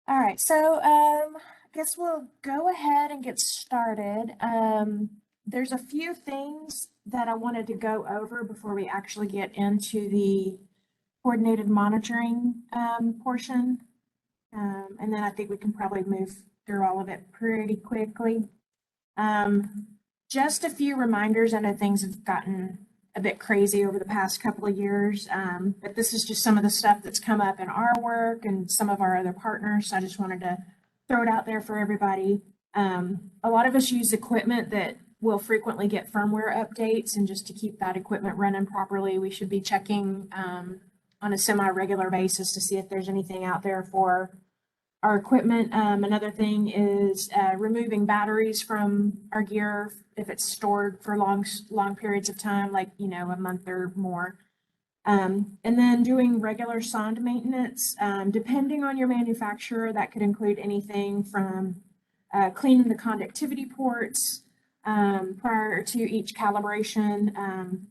All right, so I guess we'll go ahead and get started. There's a few things that I wanted to go over before we actually get into the coordinated monitoring portion. And then I think we can probably move through all of it pretty quickly. Just a few reminders. I know things have gotten a bit crazy over the past couple of years, but this is just some of the stuff that's come up in our work and some of our other partners. So I just wanted to throw it out there for everybody. A lot of us use equipment that will frequently get firmware updates, and just to keep that equipment running properly, we should be checking on a semi-regular basis to see if there's anything out there for our equipment. Another thing is removing batteries from our gear if it's stored for long periods of time, like, a month or more. And then doing regular sonde maintenance. Depending on your manufacturer, that could include anything from cleaning the conductivity ports prior to each calibration,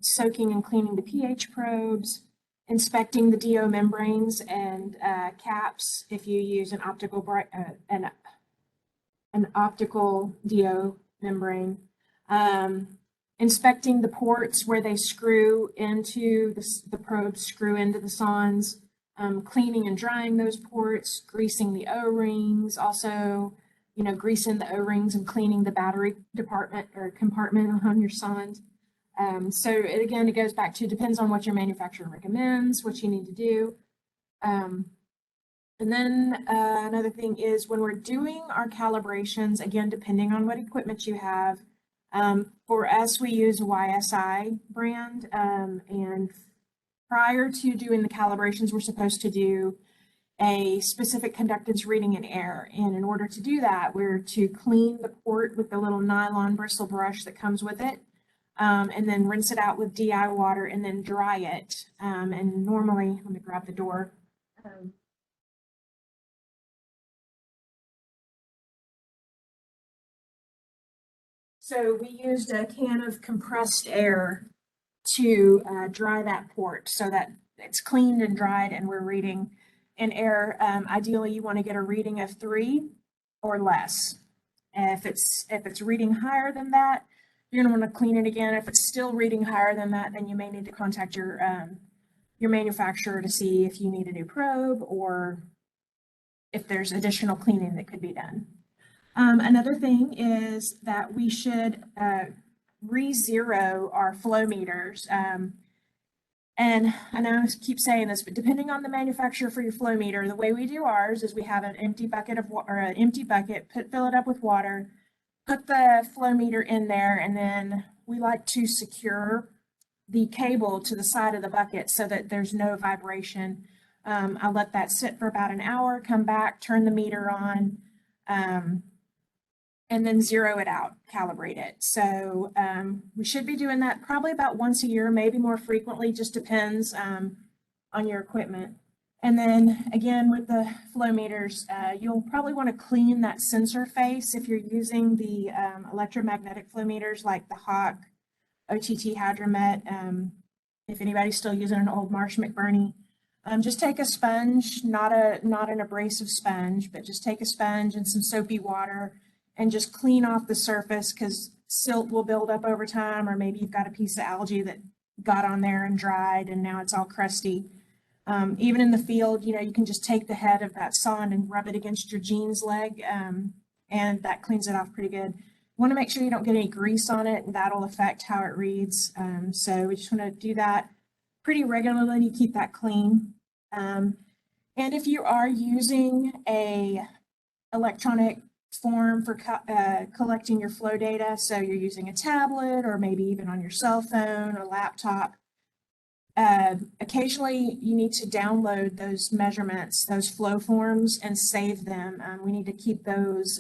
soaking and cleaning the pH probes, inspecting the DO membranes and caps if you use an optical DO membrane, inspecting the ports where they screw into the probes, screw into the sondes, cleaning and drying those ports, greasing the O-rings, also, greasing the O-rings and cleaning the battery department or compartment on your sonde. So again, it goes back to, depends on what your manufacturer recommends, what you need to do. And then another thing is when we're doing our calibrations, again, depending on what equipment you have, for us, we use YSI brand, and prior to doing the calibrations, we're supposed to do a specific conductance reading in air. And in order to do that, we're to clean the port with the little nylon bristle brush that comes with it. And then rinse it out with DI water and then dry it. And normally, let me grab the door. So we used a can of compressed air to dry that port so that it's cleaned and dried and we're reading in air. Ideally, you want to get a reading of 3 or less. If it's reading higher than that, you're going to want to clean it again. If it's still reading higher than that, then you may need to contact your manufacturer to see if you need a new probe or if there's additional cleaning that could be done. Another thing is that we should re-zero our flow meters. And I know I keep saying this, but depending on the manufacturer for your flow meter, the way we do ours is we have an empty bucket fill it up with water, put the flow meter in there, and then we like to secure the cable to the side of the bucket so that there's no vibration. I'll let that sit for about an hour, come back, turn the meter on, and then zero it out, calibrate it. So we should be doing that probably about once a year, maybe more frequently, just depends on your equipment. And then again, with the flow meters, you'll probably want to clean that sensor face if you're using the electromagnetic flow meters like the Hawk, OTT Hydromet. If anybody's still using an old Marsh McBurney, just take a sponge, not an abrasive sponge, but just take a sponge and some soapy water and just clean off the surface, because silt will build up over time, or maybe you've got a piece of algae that got on there and dried and now it's all crusty. Even in the field, you can just take the head of that sonde and rub it against your jeans leg, and that cleans it off pretty good. You want to make sure you don't get any grease on it, and that'll affect how it reads. So we just want to do that pretty regularly to keep that clean. And if you are using a electronic form for collecting your flow data, so you're using a tablet or maybe even on your cell phone or laptop, occasionally you need to download those measurements, those flow forms, and save them. We need to keep those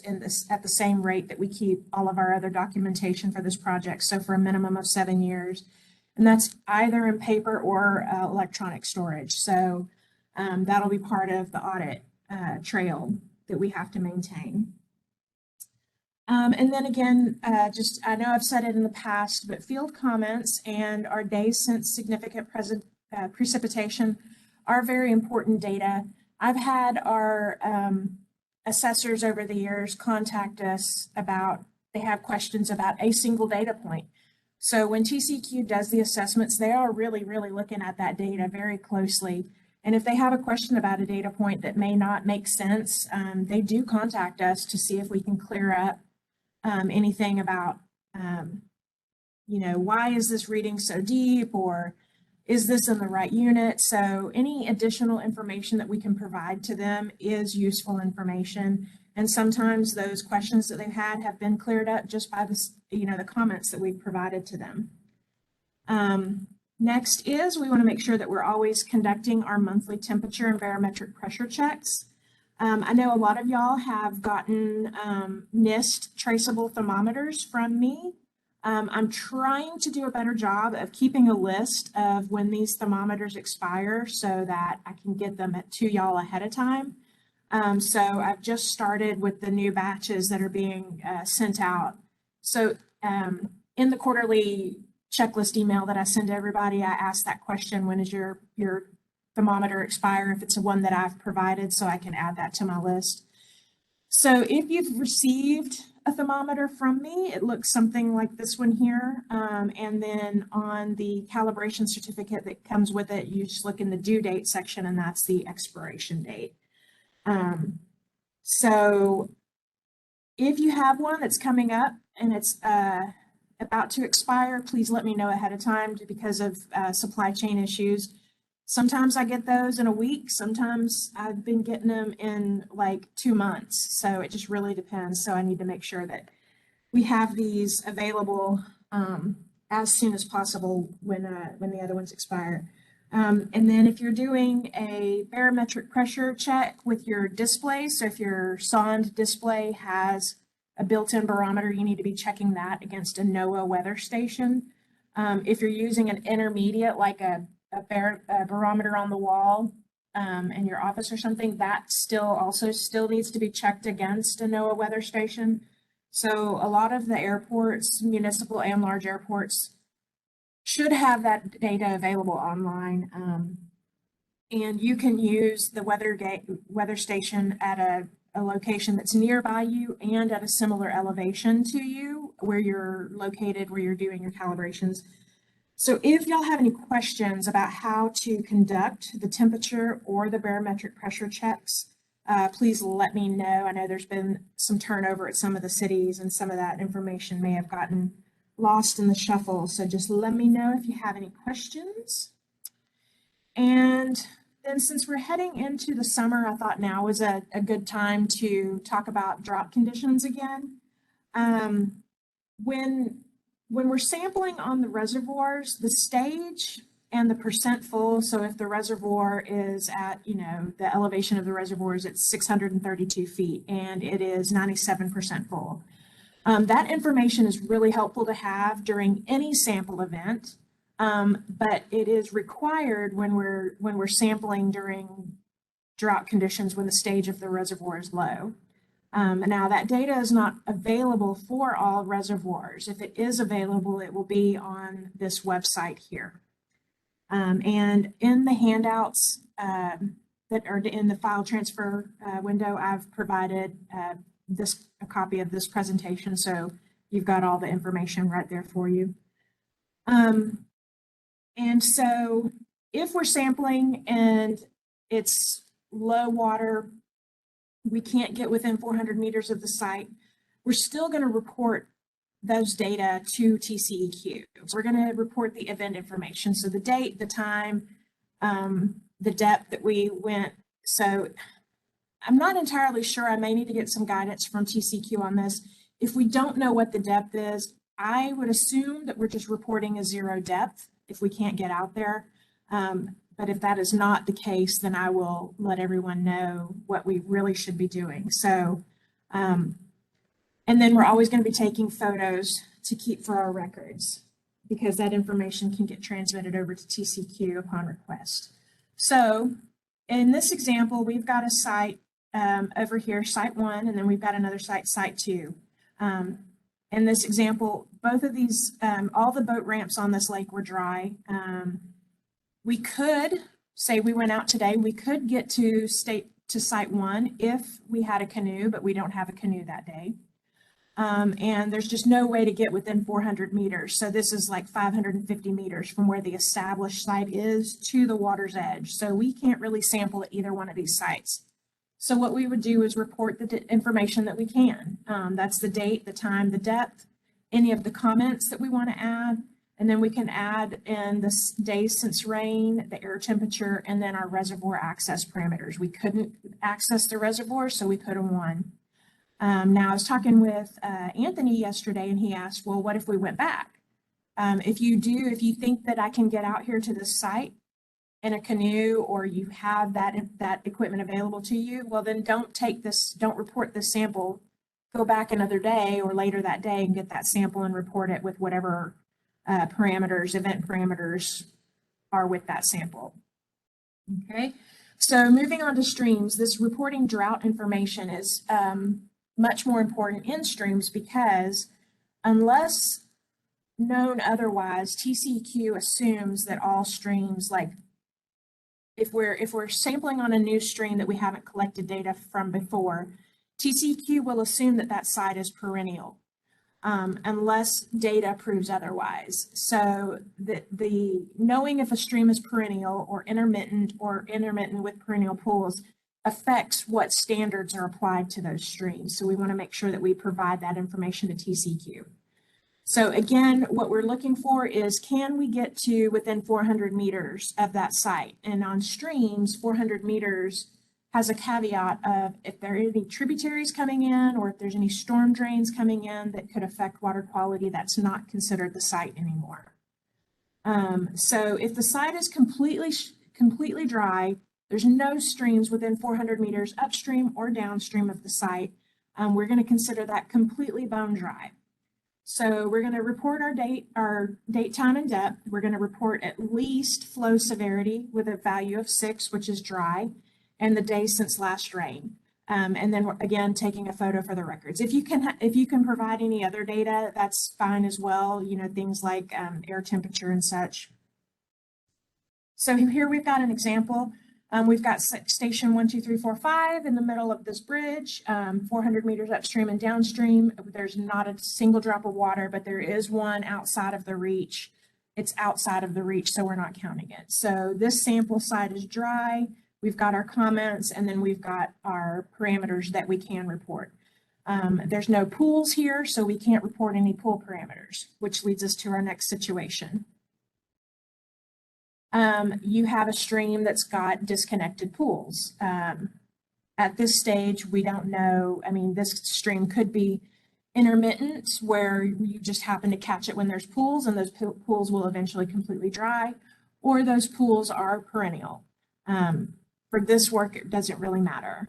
at the same rate that we keep all of our other documentation for this project, so for a minimum of 7 years. And that's either in paper or electronic storage. So that'll be part of the audit trail that we have to maintain. And then again, I know I've said it in the past, but field comments and our days since significant precipitation are very important data. I've had our assessors over the years contact us about, they have questions about a single data point. So when TCEQ does the assessments, they are really, really looking at that data very closely. And if they have a question about a data point that may not make sense, they do contact us to see if we can clear up anything about, you know, why is this reading so deep, or is this in the right unit? So any additional information that we can provide to them is useful information. And sometimes those questions that they've had have been cleared up just by the, you know, the comments that we've provided to them. Next is we want to make sure that we're always conducting our monthly temperature and barometric pressure checks. I know a lot of y'all have gotten NIST traceable thermometers from me. I'm trying to do a better job of keeping a list of when these thermometers expire so that I can get them to y'all ahead of time. So I've just started with the new batches that are being sent out. So in the quarterly checklist email that I send to everybody, I ask that question, when is your thermometer expire, if it's a one that I've provided, so I can add that to my list. So if you've received a thermometer from me, it looks something like this one here. And then on the calibration certificate that comes with it, you just look in the due date section, and that's the expiration date. So if you have one that's coming up and it's about to expire, please let me know ahead of time because of supply chain issues. Sometimes I get those in a week. Sometimes I've been getting them in like 2 months. So it just really depends. So I need to make sure that we have these available as soon as possible when the other ones expire. And then if you're doing a barometric pressure check with your display, so if your sonde display has a built-in barometer, you need to be checking that against a NOAA weather station. If you're using an intermediate, like a barometer on the wall in your office or something, that still needs to be checked against a NOAA weather station. So a lot of the airports, municipal and large airports, should have that data available online. And you can use the weather station at a location that's nearby you and at a similar elevation to you where you're located, where you're doing your calibrations. So if y'all have any questions about how to conduct the temperature or the barometric pressure checks, please let me know. I know there's been some turnover at some of the cities, and some of that information may have gotten lost in the shuffle. So just let me know if you have any questions. And then since we're heading into the summer, I thought now was a good time to talk about drought conditions again. When we're sampling on the reservoirs, the stage and the percent full, so if the reservoir is at, you know, the elevation of the reservoir is at 632 feet and it is 97% full. That information is really helpful to have during any sample event, but it is required when we're sampling during drought conditions when the stage of the reservoir is low. Now that data is not available for all reservoirs. If it is available, it will be on this website here. And in the handouts that are in the file transfer window, I've provided a copy of this presentation, so you've got all the information right there for you. And so if we're sampling and it's low water, we can't get within 400 meters of the site, we're still going to report those data to TCEQ. We're going to report the event information, so the date, the time, the depth that we went. So I'm not entirely sure. I may need to get some guidance from TCEQ on this. If we don't know what the depth is, I would assume that we're just reporting a 0 depth if we can't get out there. But if that is not the case, then I will let everyone know what we really should be doing. So, and then we're always going to be taking photos to keep for our records, because that information can get transmitted over to TCEQ upon request. So in this example, we've got a site over here, site 1, and then we've got another site, site 2. In this example, both of these, all the boat ramps on this lake were dry. We could say we went out today, we could get to to site 1 if we had a canoe, but we don't have a canoe that day. And there's just no way to get within 400 meters. So this is like 550 meters from where the established site is to the water's edge. So we can't really sample at either one of these sites. So what we would do is report the information that we can. That's the date, the time, the depth, any of the comments that we want to add. And then we can add in the days since rain, the air temperature, and then our reservoir access parameters. We couldn't access the reservoir, so we put a 1. Now, I was talking with Anthony yesterday, and he asked, well, what if we went back? If you think that I can get out here to this site in a canoe, or you have that equipment available to you, well, then don't report this sample. Go back another day or later that day and get that sample and report it with whatever event parameters are with that sample. Okay, so moving on to streams, this reporting drought information is much more important in streams because unless known otherwise, TCEQ assumes that all streams, like if we're sampling on a new stream that we haven't collected data from before, TCEQ will assume that that site is perennial unless data proves otherwise. So the knowing if a stream is perennial or intermittent with perennial pools affects what standards are applied to those streams. So we want to make sure that we provide that information to TCEQ. So again, what we're looking for is, can we get to within 400 meters of that site? And on streams, 400 meters has a caveat of if there are any tributaries coming in or if there's any storm drains coming in that could affect water quality, that's not considered the site anymore. So if the site is completely dry, there's no streams within 400 meters upstream or downstream of the site, we're going to consider that completely bone dry. So we're going to report our date, time, and depth. We're going to report at least flow severity with a value of 6, which is dry, and the days since last rain. And then again, taking a photo for the records. If you can provide any other data, that's fine as well. You know, things like air temperature and such. So here we've got an example. We've got station 1, 2, 3, 4, 5 in the middle of this bridge, 400 meters upstream and downstream. There's not a single drop of water, but there is one outside of the reach. It's outside of the reach, so we're not counting it. So this sample site is dry. We've got our comments, and then we've got our parameters that we can report. There's no pools here, so we can't report any pool parameters, which leads us to our next situation. You have a stream that's got disconnected pools. At this stage, we don't know. I mean, this stream could be intermittent, where you just happen to catch it when there's pools, and those pools will eventually completely dry, or those pools are perennial. For this work, it doesn't really matter.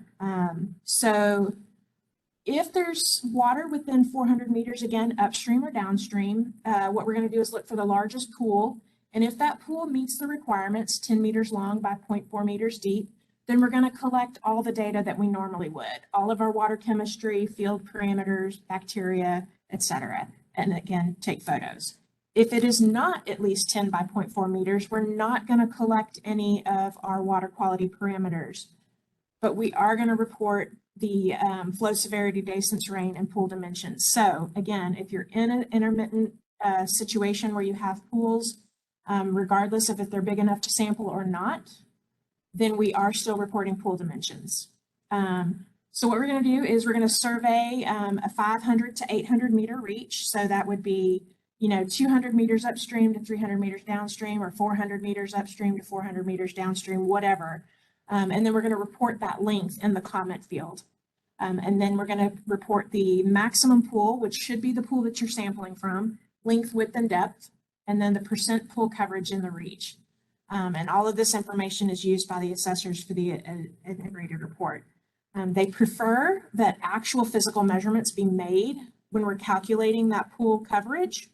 So if there's water within 400 meters, again, upstream or downstream, what we're going to do is look for the largest pool. And if that pool meets the requirements, 10 meters long by 0.4 meters deep, then we're going to collect all the data that we normally would, all of our water chemistry, field parameters, bacteria, etc. And again, take photos. If it is not at least 10 by 0.4 meters, we're not going to collect any of our water quality parameters, but we are going to report the flow severity, days since rain, and pool dimensions. So again, if you're in an intermittent situation where you have pools, regardless of if they're big enough to sample or not, then we are still reporting pool dimensions. So what we're going to do is we're going to survey a 500 to 800 meter reach. So that would be, 200 meters upstream to 300 meters downstream, or 400 meters upstream to 400 meters downstream, whatever. And then we're going to report that length in the comment field. And then we're going to report the maximum pool, which should be the pool that you're sampling from, length, width, and depth, and then the percent pool coverage in the reach. And all of this information is used by the assessors for the integrated report. They prefer that actual physical measurements be made when we're calculating that pool coverage,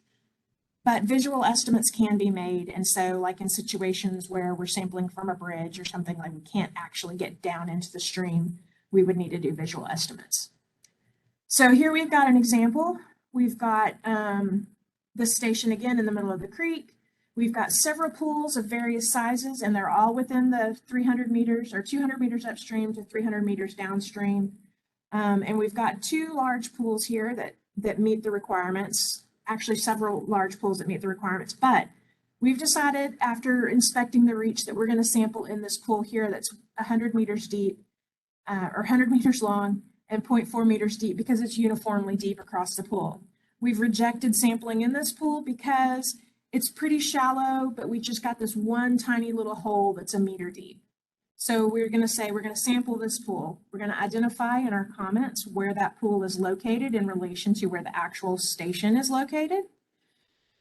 but visual estimates can be made. And so like in situations where we're sampling from a bridge or something, like we can't actually get down into the stream, we would need to do visual estimates. So here we've got an example. We've got the station again in the middle of the creek. We've got several pools of various sizes, and they're all within the 300 meters or 200 meters upstream to 300 meters downstream. And we've got two large pools here that meet the requirements, actually several large pools that meet the requirements, but we've decided after inspecting the reach that we're going to sample in this pool here that's 100 meters deep or 100 meters long and 0.4 meters deep because it's uniformly deep across the pool. We've rejected sampling in this pool because it's pretty shallow, but we just got this one tiny little hole that's a meter deep. So we're going to say we're going to sample this pool. We're going to identify in our comments where that pool is located in relation to where the actual station is located.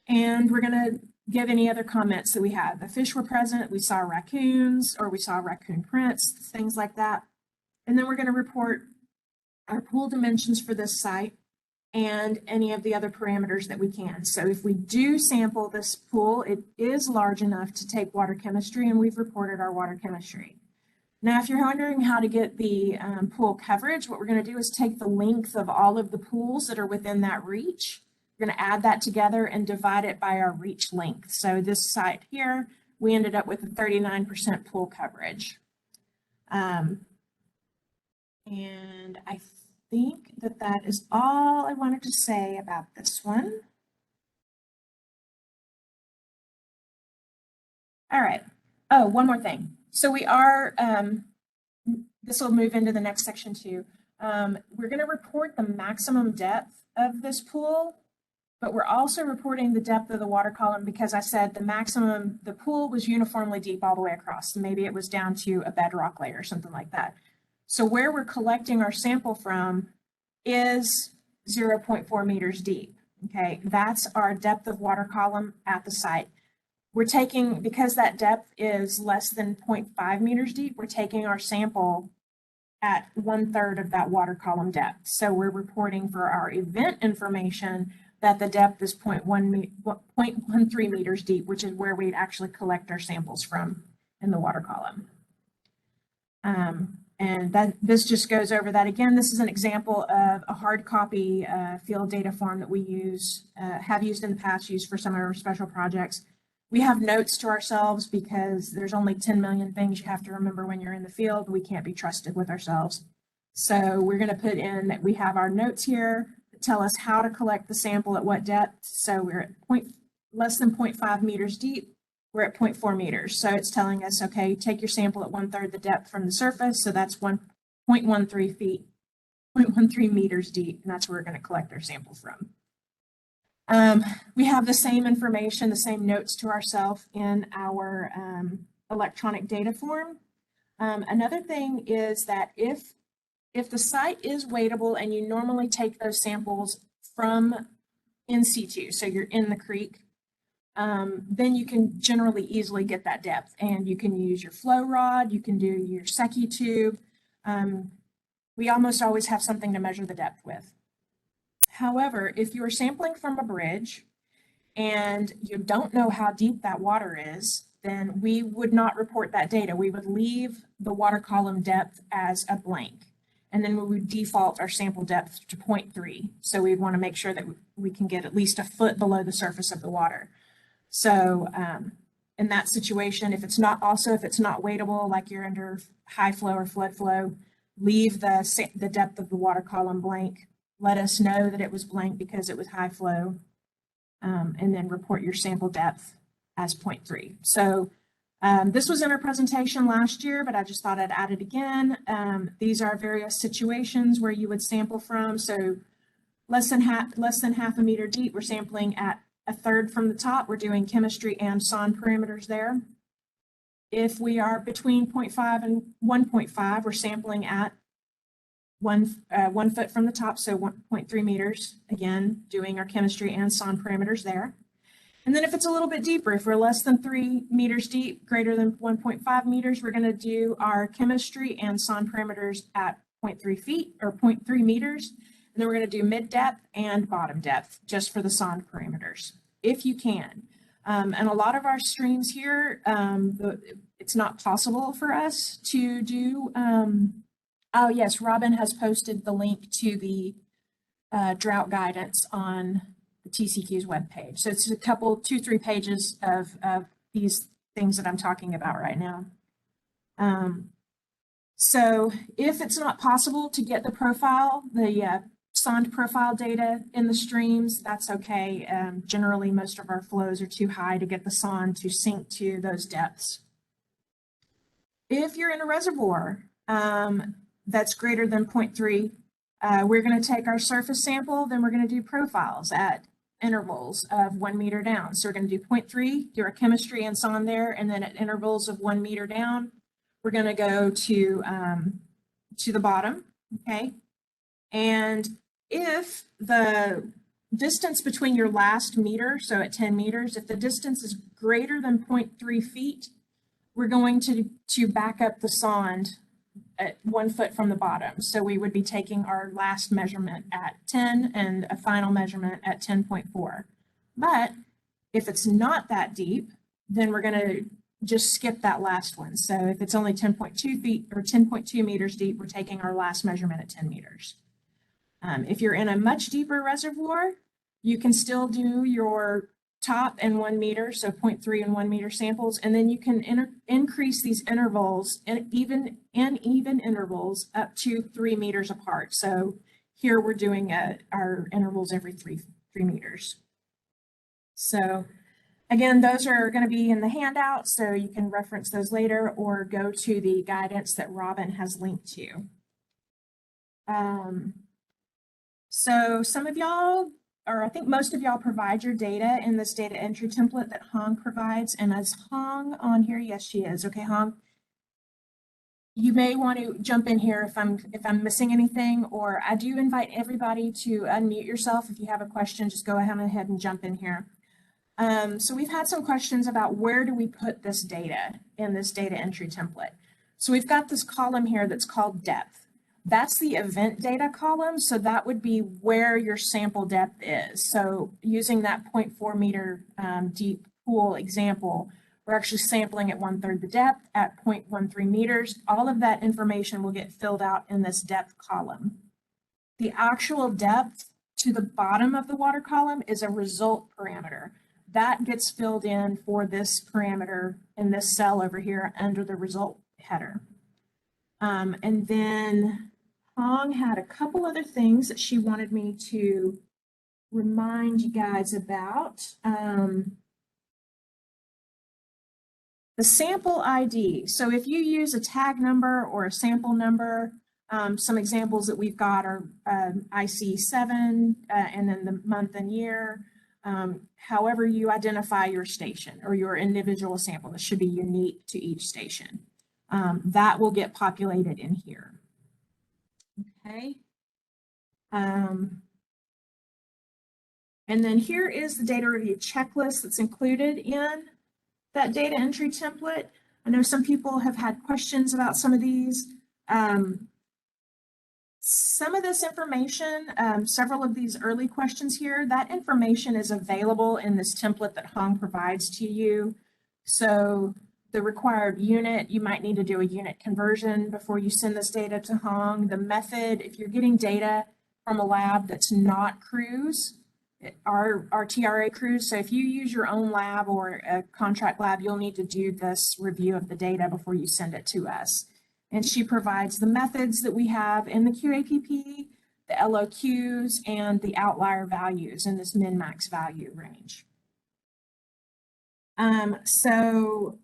And we're going to give any other comments that we had. The fish were present, we saw raccoons, or we saw raccoon prints, things like that. And then we're going to report our pool dimensions for this site and any of the other parameters that we can. So if we do sample this pool, it is large enough to take water chemistry, and we've reported our water chemistry. Now, if you're wondering how to get the pool coverage, what we're going to do is take the length of all of the pools that are within that reach. We're going to add that together and divide it by our reach length. So this site here, we ended up with a 39% pool coverage. And I think that is all I wanted to say about this one. All right. Oh, one more thing. So we are, this will move into the next section too. We're going to report the maximum depth of this pool, but we're also reporting the depth of the water column because I said the pool was uniformly deep all the way across. So maybe it was down to a bedrock layer or something like that. So where we're collecting our sample from is 0.4 meters deep. Okay, that's our depth of water column at the site. We're taking, because that depth is less than 0.5 meters deep, we're taking our sample at 1/3 of that water column depth. So we're reporting for our event information that the depth is 0.13 meters deep, which is where we'd actually collect our samples from in the water column. And this just goes over that again. This is an example of a hard copy field data form that we have used in the past, used for some of our special projects. We have notes to ourselves because there's only 10 million things you have to remember when you're in the field. We can't be trusted with ourselves. So we're going to put in that we have our notes here that tell us how to collect the sample at what depth. So we're at less than 0.5 meters deep. We're at 0.4 meters. So it's telling us, okay, take your sample at 1/3 the depth from the surface. So that's 1.13 feet, 0.13 meters deep. And that's where we're going to collect our sample from. We have the same information, the same notes to ourselves in our electronic data form. Another thing is that if the site is wadeable and you normally take those samples from in situ, so you're in the creek, then you can generally easily get that depth, and you can use your flow rod, you can do your Secchi tube. We almost always have something to measure the depth with. However, if you are sampling from a bridge and you don't know how deep that water is, then we would not report that data. We would leave the water column depth as a blank, and then we would default our sample depth to 0.3. So we'd want to make sure that we can get at least a foot below the surface of the water. So in that situation, if it's not wadeable, like you're under high flow or flood flow, leave the depth of the water column blank. Let us know that it was blank because it was high flow, and then report your sample depth as 0.3. So this was in our presentation last year, but I just thought I'd add it again. These are various situations where you would sample from. So less than half a meter deep, we're sampling at 1/3 from the top. We're doing chemistry and SON parameters there. If we are between 0.5 and 1.5, we're sampling at 1 foot from the top, so 1.3 meters, again, doing our chemistry and SON parameters there. And then if it's a little bit deeper, if we're less than 3 meters deep, greater than 1.5 meters, we're going to do our chemistry and SON parameters at 0.3 feet or 0.3 meters. And then we're going to do mid depth and bottom depth just for the SON parameters, if you can. And a lot of our streams here, it's not possible for us to do. Oh yes, Robin has posted the link to the drought guidance on the TCQ's webpage. So it's a couple, 2-3 pages of these things that I'm talking about right now. So if it's not possible to get the profile, the sonde profile data in the streams, that's okay. Generally, most of our flows are too high to get the sonde to sink to those depths. If you're in a reservoir that's greater than 0.3, we're going to take our surface sample, then we're going to do profiles at intervals of 1 meter down. So we're going to do 0.3, do our chemistry and sonde there, and then at intervals of 1 meter down, we're going to go to the bottom, okay? And if the distance between your last meter, so at 10 meters, if the distance is greater than 0.3 feet, we're going to back up the sonde at 1 foot from the bottom. So we would be taking our last measurement at 10 and a final measurement at 10.4. But if it's not that deep, then we're going to just skip that last one. So if it's only 10.2 feet or 10.2 meters deep, we're taking our last measurement at 10 meters. If you're in a much deeper reservoir, you can still do your top and 1 meter, so 0.3 and 1 meter samples, and then you can increase these intervals in even intervals up to 3 meters apart. So here we're doing our intervals every 3 meters. So again, those are going to be in the handout, so you can reference those later or go to the guidance that Robin has linked to. So some of y'all, or I think most of y'all, provide your data in this data entry template that Hong provides. And is Hong on here? Yes, she is. Okay, Hong, you may want to jump in here if I'm missing anything, or I do invite everybody to unmute yourself. If you have a question, just go ahead and jump in here. So we've had some questions about where do we put this data in this data entry template. So we've got this column here that's called depth. That's the event data column, so that would be where your sample depth is. So using that 0.4 meter deep pool example, we're actually sampling at 1/3 the depth at 0.13 meters. All of that information will get filled out in this depth column. The actual depth to the bottom of the water column is a result parameter. That gets filled in for this parameter in this cell over here under the result header. And then Hong had a couple other things that she wanted me to remind you guys about. The sample ID. So if you use a tag number or a sample number, some examples that we've got are IC7 and then the month and year. However you identify your station or your individual sample, that should be unique to each station. That will get populated in here. Okay. And then here is the data review checklist that's included in that data entry template. I know some people have had questions about some of these. Some of this information, several of these early questions here, that information is available in this template that Hong provides to you. So the required unit, you might need to do a unit conversion before you send this data to Hong. The method, if you're getting data from a lab that's not CRU's, our TRA CRU's, so if you use your own lab or a contract lab, you'll need to do this review of the data before you send it to us. And she provides the methods that we have in the QAPP, the LOQs, and the outlier values in this min-max value range. So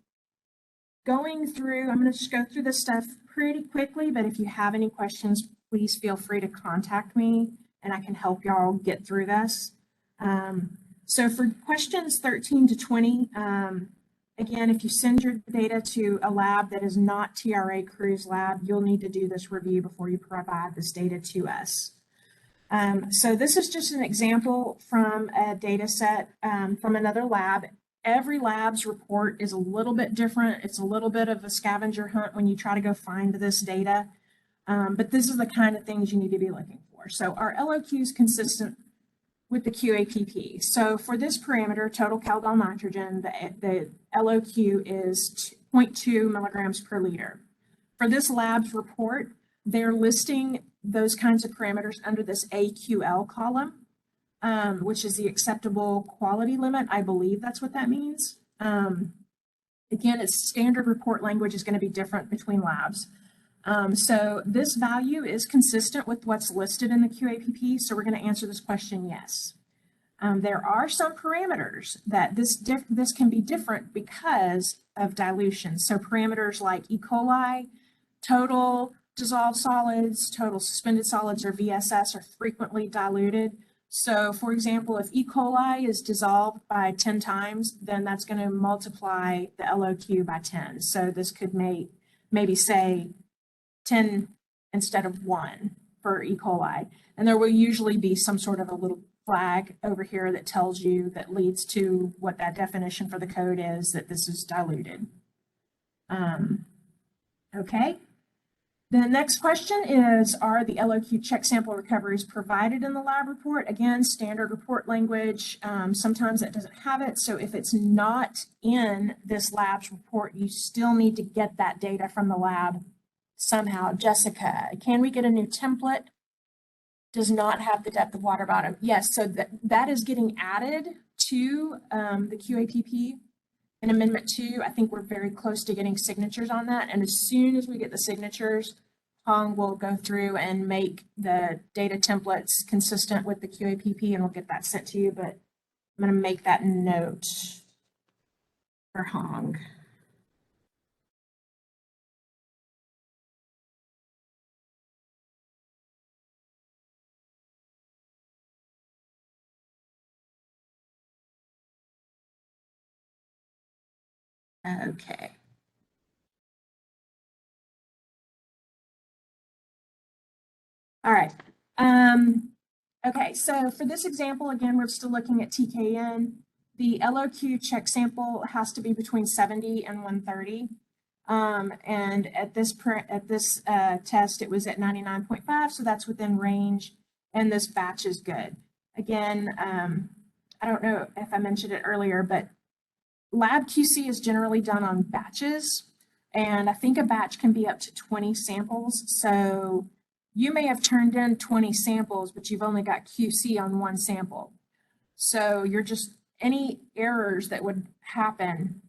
going through, I'm going to just go through this stuff pretty quickly, but if you have any questions, please feel free to contact me and I can help y'all get through this. So for questions 13 to 20, again, if you send your data to a lab that is not TRA CRU's lab, you'll need to do this review before you provide this data to us. So this is just an example from a data set from another lab. Every lab's report is a little bit different. It's a little bit of a scavenger hunt when you try to go find this data, but this is the kind of things you need to be looking for. So our LOQ is consistent with the QAPP. So for this parameter, total Caldol nitrogen, the LOQ is 0.2 milligrams per liter. For this lab's report, they're listing those kinds of parameters under this AQL column. which is the acceptable quality limit. I believe that's what that means. Again, its standard report language is going to be different between labs. So this value is consistent with what's listed in the QAPP, so we're going to answer this question yes. There are some parameters that this can be different because of dilution. So parameters like E. coli, total dissolved solids, total suspended solids, or VSS are frequently diluted. So for example, if E. coli is dissolved by 10 times, then that's going to multiply the LOQ by 10. So this could maybe say 10 instead of 1 for E. coli. And there will usually be some sort of a little flag over here that tells you, that leads to what that definition for the code is, that this is diluted. Okay. The next question is, are the LOQ check sample recoveries provided in the lab report? Again, standard report language. Sometimes it doesn't have it. So if it's not in this lab's report, you still need to get that data from the lab somehow. Jessica, can we get a new template? Does not have the depth of water bottom. Yes, so that is getting added to the QAPP in Amendment 2. I think we're very close to getting signatures on that. And as soon as we get the signatures, Hong will go through and make the data templates consistent with the QAPP, and we'll get that sent to you. But I'm going to make that note for Hong. Okay. All right. Okay, so for this example, again, we're still looking at TKN. The LOQ check sample has to be between 70 and 130. And at this test, it was at 99.5, so that's within range, and this batch is good. Again, I don't know if I mentioned it earlier, but lab QC is generally done on batches, and I think a batch can be up to 20 samples. So you may have turned in 20 samples, but you've only got QC on one sample. So you're just, any errors that would happen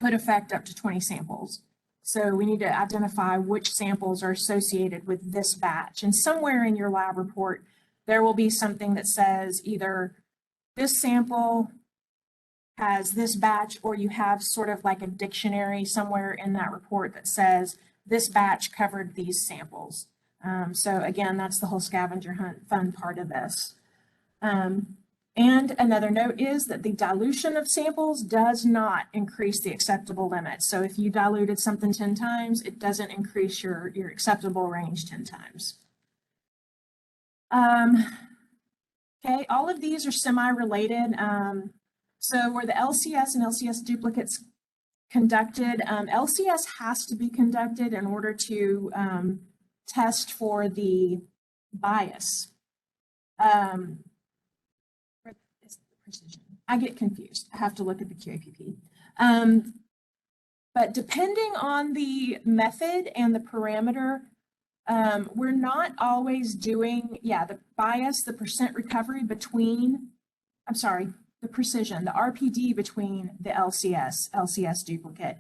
could affect up to 20 samples. So we need to identify which samples are associated with this batch. And somewhere in your lab report, there will be something that says either this sample has this batch, or you have sort of like a dictionary somewhere in that report that says this batch covered these samples. So again, that's the whole scavenger hunt fun part of this. And another note is that the dilution of samples does not increase the acceptable limit. So if you diluted something 10 times, it doesn't increase your acceptable range 10 times. Okay, all of these are semi-related. So were the LCS and LCS duplicates conducted? LCS has to be conducted in order to test for the bias. I get confused. I have to look at the QAPP. But depending on the method and the parameter, we're not always doing, the bias, the percent recovery between, the precision, the RPD between the LCS duplicate.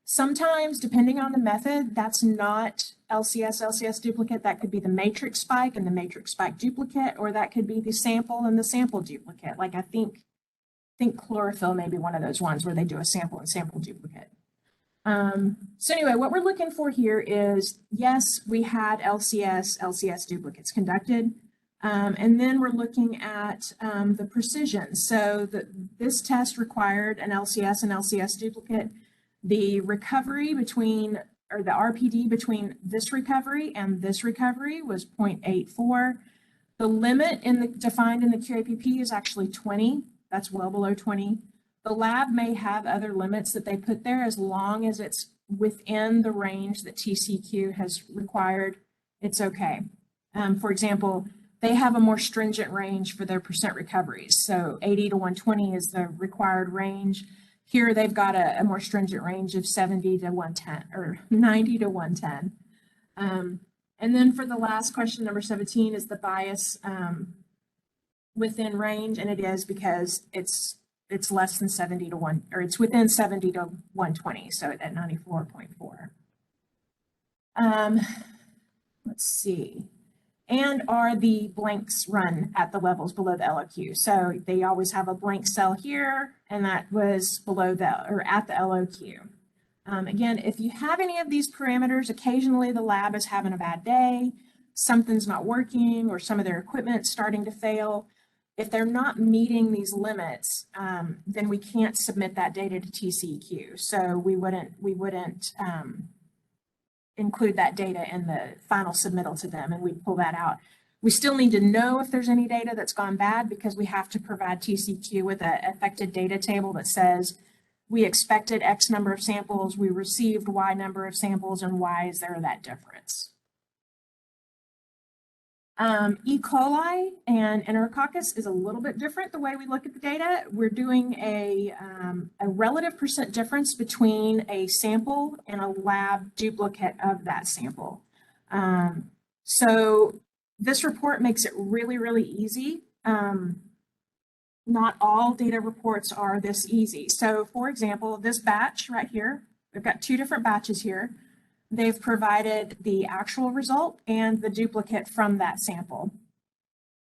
Sometimes, depending on the method, that's not LCS duplicate. That could be the matrix spike and the matrix spike duplicate, or that could be the sample and the sample duplicate. Like I think chlorophyll may be one of those ones where they do a sample and sample duplicate. So anyway, what we're looking for here is, yes, we had LCS duplicates conducted. And then we're looking at the precision. So this test required an LCS and LCS duplicate. The recovery between, or the RPD between this recovery and this recovery was 0.84. The limit defined in the QAPP is actually 20. That's well below 20. The lab may have other limits that they put there, as long as it's within the range that TCQ has required, it's okay. For example, they have a more stringent range for their percent recoveries. So 80 to 120 is the required range. Here they've got a more stringent range of 70 to 110, or 90 to 110. And then for the last question, number 17, is the bias. within range, and it is because it's less than 70 to 1, or it's within 70 to 120, so at 94.4. Let's see. And are the blanks run at the levels below the LOQ? So they always have a blank cell here, and that was below the, or at the LOQ. Again, if you have any of these parameters, occasionally the lab is having a bad day, something's not working, or some of their equipment's starting to fail. If they're not meeting these limits, then we can't submit that data to TCEQ. So we wouldn't include that data in the final submittal to them, and we pull that out. We still need to know if there's any data that's gone bad, because we have to provide TCEQ with an affected data table that says we expected X number of samples, we received Y number of samples, and why is there that difference? E. coli and Enterococcus is a little bit different the way we look at the data. We're doing a relative percent difference between a sample and a lab duplicate of that sample. So this report makes it really, really easy. Not all data reports are this easy. So for example, this batch right here, we've got two different batches here. They've provided the actual result and the duplicate from that sample.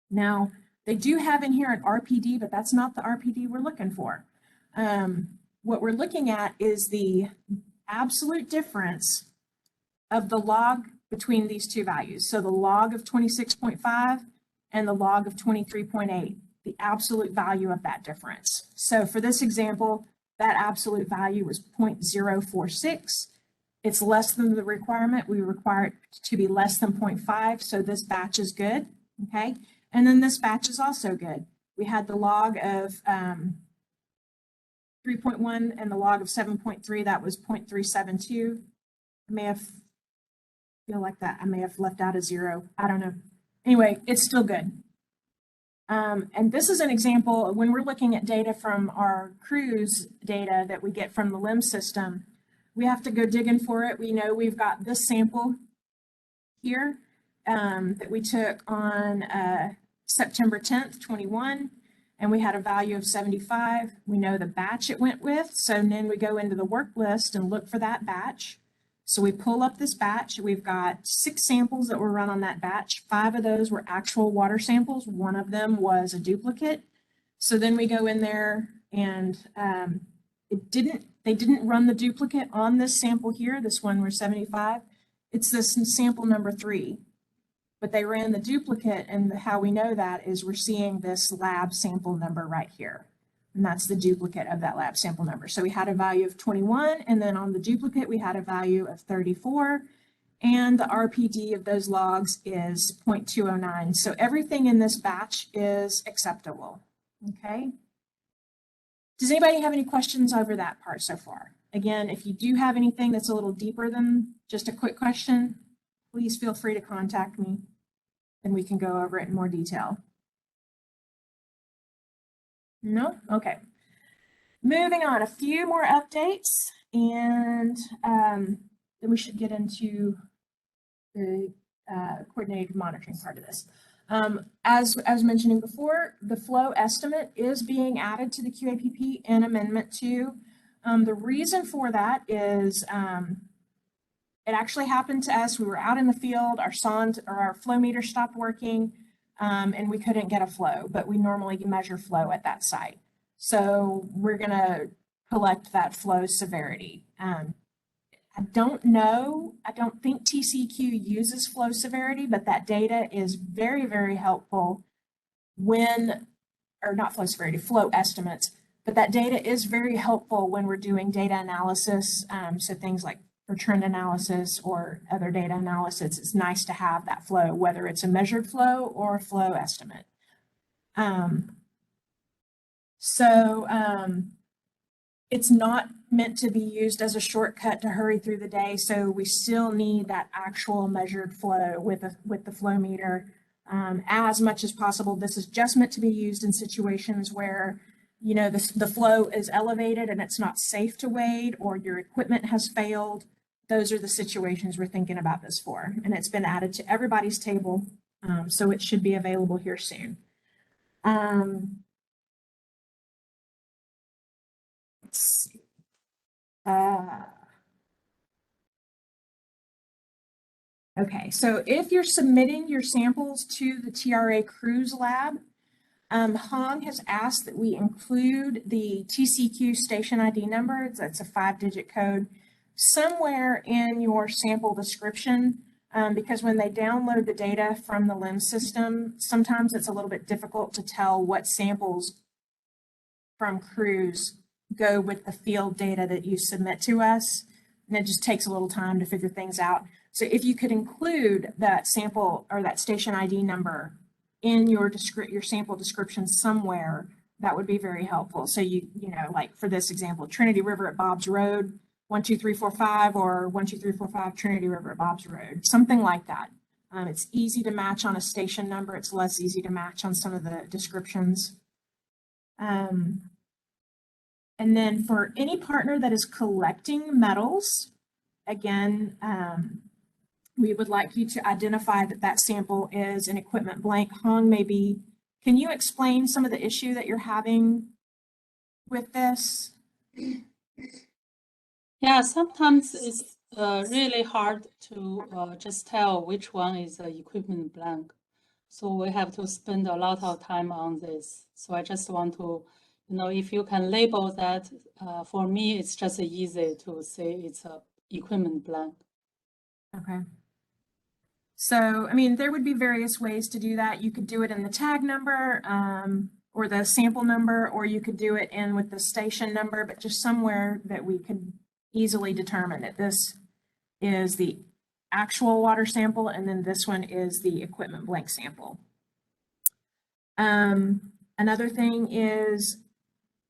Now, they do have in here an RPD, but that's not the RPD we're looking for. What we're looking at is the absolute difference of the log between these two values. So the log of 26.5 and the log of 23.8, the absolute value of that difference. So for this example, that absolute value was 0.046. It's less than the requirement. We require it to be less than 0.5, so this batch is good, okay? And then this batch is also good. We had the log of 3.1 and the log of 7.3, that was 0.372. I may have, feel like that, I may have left out a 0, I don't know. Anyway, it's still good. And this is an example when we're looking at data from our cruise data that we get from the LIMS system. We have to go digging for it. We know we've got this sample here that we took on September 10th, 21, and we had a value of 75. We know the batch it went with, so then we go into the work list and look for that batch. So we pull up this batch. We've got 6 samples that were run on that batch. 5 of those were actual water samples. 1 of them was a duplicate. So then we go in there and they didn't run the duplicate on this sample here, this one where 75. It's this sample number 3, but they ran the duplicate, and how we know that is we're seeing this lab sample number right here, and that's the duplicate of that lab sample number. So we had a value of 21, and then on the duplicate we had a value of 34, and the RPD of those logs is 0.209. So everything in this batch is acceptable, okay? Does anybody have any questions over that part so far? Again, if you do have anything that's a little deeper than just a quick question, please feel free to contact me and we can go over it in more detail. No? Okay. Moving on, a few more updates, and then we should get into the coordinated monitoring part of this. As I was mentioning before, the flow estimate is being added to the QAPP in Amendment 2. The reason for that is it actually happened to us. We were out in the field, our flow meter stopped working, and we couldn't get a flow, but we normally measure flow at that site. So we're going to collect that flow severity. I don't know, I don't think TCEQ uses flow severity, but that data is very, very helpful when, or not flow severity, flow estimates, but that data is very helpful when we're doing data analysis. So things like for trend analysis or other data analysis, it's nice to have that flow, whether it's a measured flow or a flow estimate. It's not meant to be used as a shortcut to hurry through the day, so we still need that actual measured flow with the flow meter as much as possible. This is just meant to be used in situations where, you know, the flow is elevated and it's not safe to wade, or your equipment has failed. Those are the situations we're thinking about this for, and it's been added to everybody's table, so it should be available here soon. Let's see. Okay, so if you're submitting your samples to the TRA Cruise Lab, Hong has asked that we include the TCQ station ID number. It's a 5-digit code somewhere in your sample description, because when they download the data from the LIMS system, sometimes it's a little bit difficult to tell what samples from Cruise go with the field data that you submit to us, and it just takes a little time to figure things out. So if you could include that sample or that station ID number in your sample description somewhere, that would be very helpful. So you know, like for this example, Trinity River at Bob's Road, 12345, or 12345 Trinity River at Bob's Road, something like that. It's easy to match on a station number. It's less easy to match on some of the descriptions. And then for any partner that is collecting metals, again, we would like you to identify that that sample is an equipment blank. Hong, maybe, can you explain some of the issue that you're having with this? Yeah, sometimes it's really hard to just tell which one is the equipment blank. So we have to spend a lot of time on this. So I just want to, you know, if you can label that, for me, it's just easy to say it's a equipment blank. Okay. So, I mean, there would be various ways to do that. You could do it in the tag number or the sample number, or you could do it in with the station number, but just somewhere that we could easily determine that this is the actual water sample and then this one is the equipment blank sample. Another thing is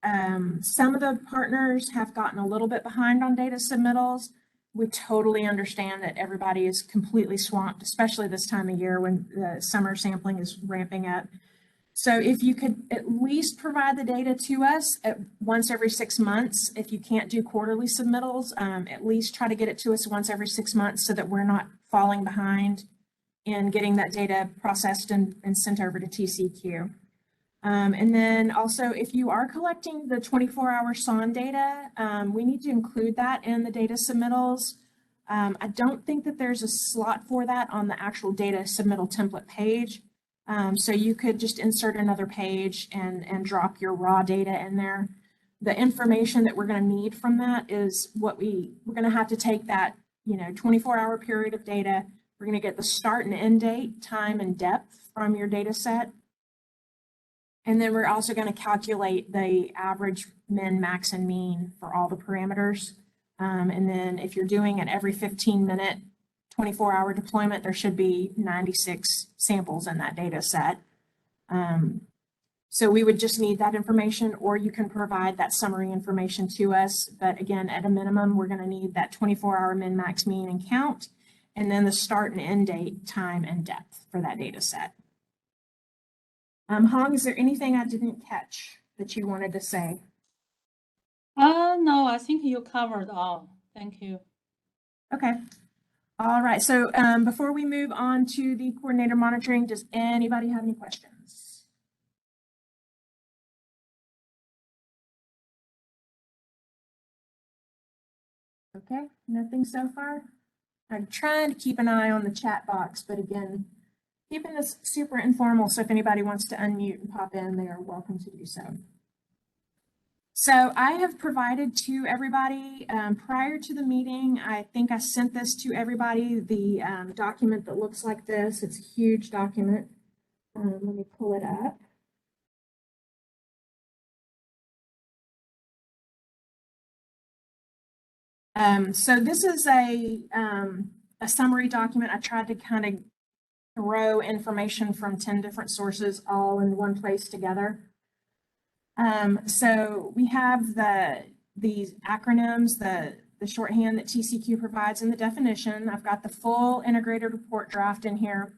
some of the partners have gotten a little bit behind on data submittals. We totally understand that everybody is completely swamped, especially this time of year when the summer sampling is ramping up. So if you could at least provide the data to us once every 6 months, if you can't do quarterly submittals, at least try to get it to us once every 6 months so that we're not falling behind in getting that data processed and sent over to TCQ. And then also, if you are collecting the 24-hour SON data, we need to include that in the data submittals. I don't think that there's a slot for that on the actual data submittal template page. So you could just insert another page and drop your raw data in there. The information that we're going to need from that is what we're going to have to take that, you know, 24-hour period of data. We're going to get the start and end date, time and depth from your data set. And then we're also going to calculate the average min, max, and mean for all the parameters. And then if you're doing it every 15-minute, 24-hour deployment, there should be 96 samples in that data set. So we would just need that information, or you can provide that summary information to us. But again, at a minimum, we're going to need that 24-hour min, max, mean, and count, and then the start and end date, time, and depth for that data set. Hong, is there anything I didn't catch that you wanted to say? No, I think you covered all. Thank you. Okay. All right. So before we move on to the coordinator monitoring, does anybody have any questions? Okay, nothing so far. I'm trying to keep an eye on the chat box, but again, keeping this super informal, so if anybody wants to unmute and pop in, they are welcome to do so. So I have provided to everybody prior to the meeting, I think I sent this to everybody, the document that looks like this. It's a huge document. Let me pull it up. So this is a summary document. I tried to kind of throw information from 10 different sources all in one place together. So we have these acronyms, the shorthand that TCQ provides in the definition. I've got the full integrated report draft in here.